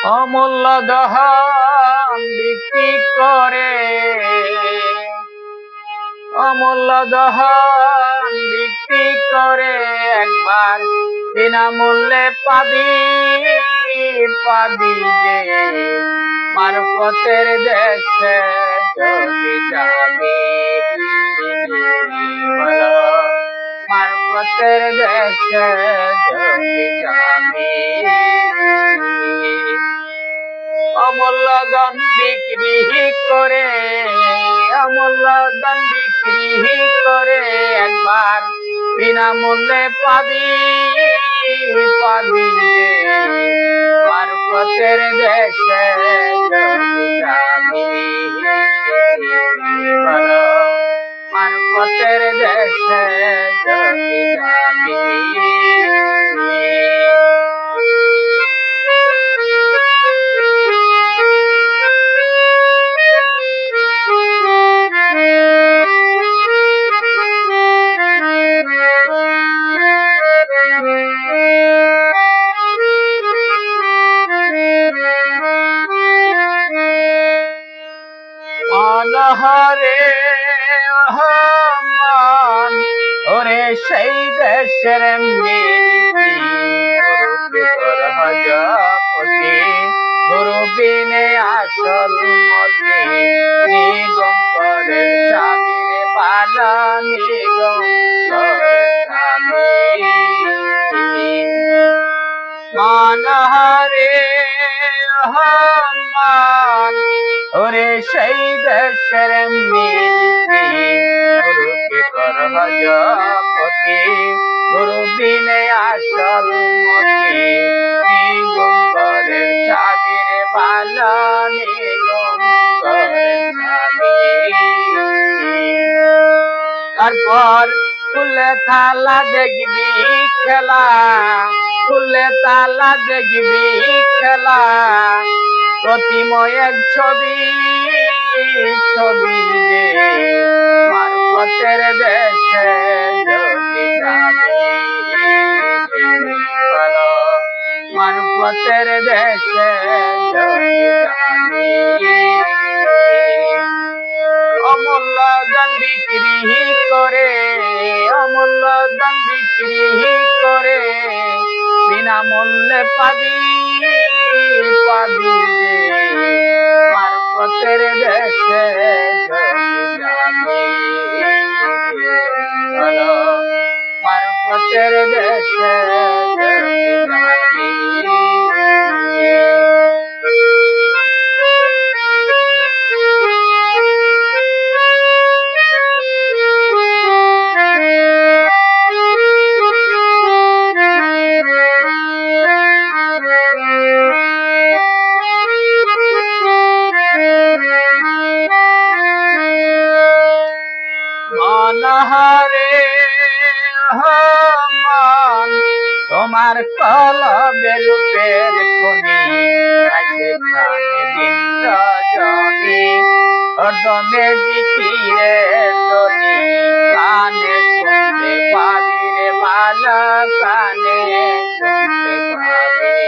অমূল্য দহন বিক্রি করে, অমূল্য দহন বিক্রি করে একবার বিনামূল্যে পাবি, পাবি যে মারফতের দেশে যদি যাবি, মারফতের দেশে যদি যাবি। অমূল্য ধন বিক্রি করে, অমূল্য ধন বিক্রি করে একবার বিনামূল্যে পাবি, পাবি যে মারফতের দেশে যদি যাবি, মারফতের দেশে যদি যাবি। অনহরে মান ওরে সেই দেশের গুরু বিনে আসল মতি, নিগম্বরের চাবিরে বালা, নিগম্বরের চাবি। মানহারে মান ওরে সেই দেশের গুরুকে কর ভজপতি, গুরু বিনে আসল মতি, নিগম্বরের চাবিরে বালা, নিগম্বরের চাবি। তারপর খুলে তালা দেখবি খেলা, খুলে তালা দেখবি খেলা, প্রতিময় এক ছবি, ছবি যে মারফতের দেশে যদি যাবি, মারফতের দেশে যদি যাবি। অমূল্য ধন বিক্রি করে, অমূল্য ধন বিক্রি করে বিনামূল্যে পাবি, পাবি যে মারফতের দেশে যদি যাবি, মারফতের দেশে যদি যাবি। অনহরে মান তোমার কলবে রূপের খনি, সেখানে দিন রজনী হরদমে জিকিরের ধ্বনি, কানে শুনতে পাবি রে বালা, কানে শুনতে পাবি।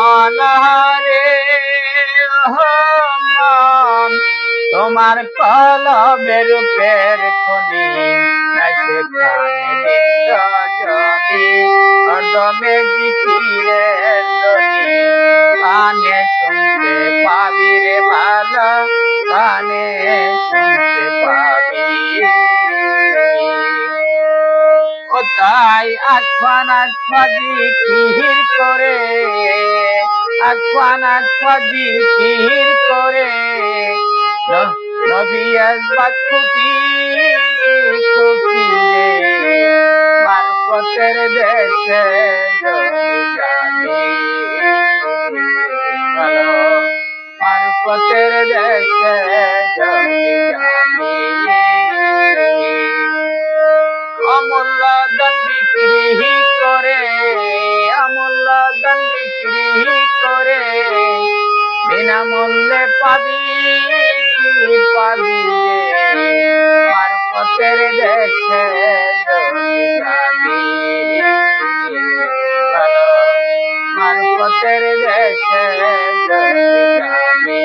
অনহরে মান তোমার কলবে রূপের খনি, সেখানে দিন রজনী হরদমে জিকিরের ধ্বনি, কানে শুনতে পাবি রে ভালো, কানে শুনতে পাবি। ও তাই আখওয়ান আখওয়া জিকির করে, আখওয়ান আখওয়া জিকির করে নবী আসবাত খুকি, খুকি যে মারফতের দেশে যদি যাবি, মারফতের দেশে যদি যাবি। অমূল্য ধন বিক্রি করে, অমূল্য ধন বিক্রি করে বিনামূল্যে পাবি, পাবি যে মারফতের দেশে যদি যাবি। মারফতের দেশে যদি যাবি।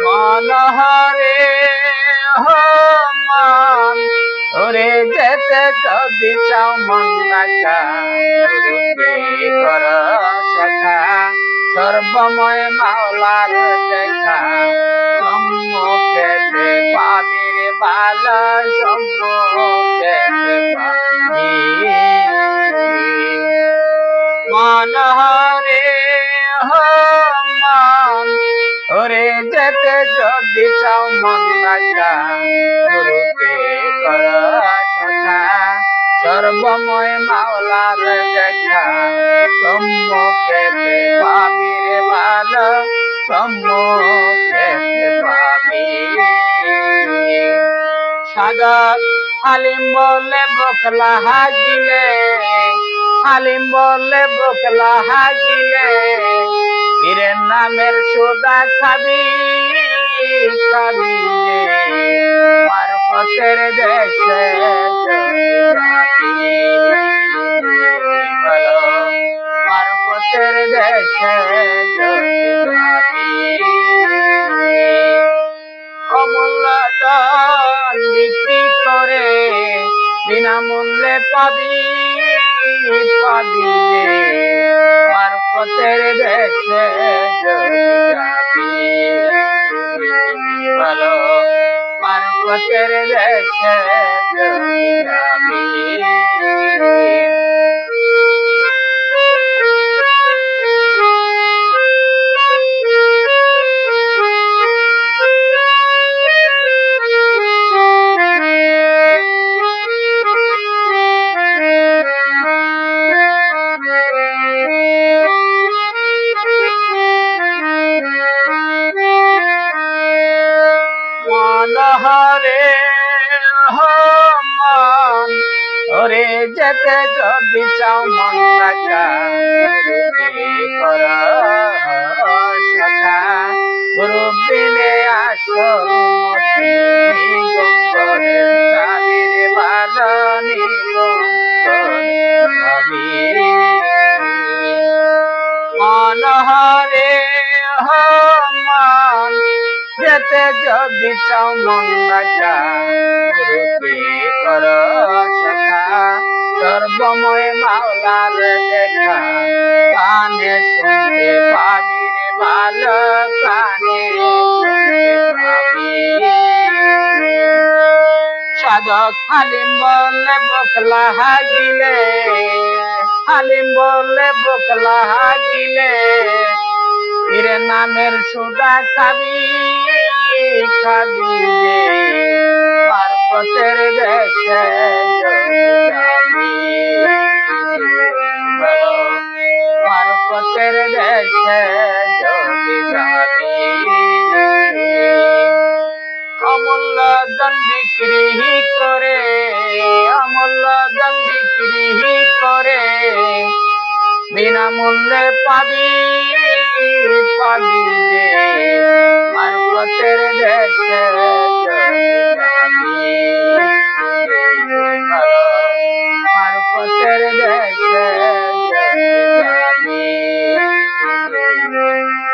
মনহরে মান ওরে যেতে যদি চাও মন ডাকা গুরুকে কর শাখা সর্বময় মাওলার দেখা সম্মুখেতে পাবি রে বালা সম্মুখেতে পাবি। মনহরে মান ওরে যেতে যদি চাও মন ডাকা গুরুকে কর শাখা সর্বময় মাওলার দেখা সম্মুখেতে পাবি রে ভালো সম্মুখেতে পাবি। সাগর হালিম বলে বকলা হাগিলে হালিম বলে বকলা হাগিলে পীরের নামের সোদা খাবি খাবি যে মারফতের দেশে যদি যাবি। বলো মারফতের দেশে যদি যাবি। অমূল্য ধন বিক্রি করে বিনামূল্যে পাবি পাবি যে মারফতের দেশে যদি যাবি। বলো মারফতের দেশে যদি যাবি। মনহরে মান ওরে যেতে যদি চাও মন ডাকা গুরুকে কর শাখা গুরু বিনে আসল মতি নিগম্বরের চাবি রে ভালো নিগম্বরের চাবি। মনহরে মান যেতে যদি চাও মন ডাকা গুরুকে কর শাখা সর্বময় মাওলার দেখা কানে শুনতে পাবি রে ভালো কানে শুনতে পাবি। সাধক হালিম বলে বকলা হাগিলে হালিম বলে বকলা হাগিলে পীরের নামের সোদা খাবি খাবি যে মারফতের দেশে যদি যাবি। বলো মারফতের দেশে যদি যাবি। অমূল্য ধন বিক্রি করে অমূল্য ধন বিক্রি করে বিনামূল্যে পাবি পাবি যে মারফতের দেশে যদি যাবি। মারফতের দেশে যদি যাবি।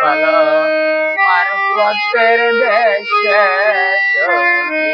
বলো মারফতের দেশে যদি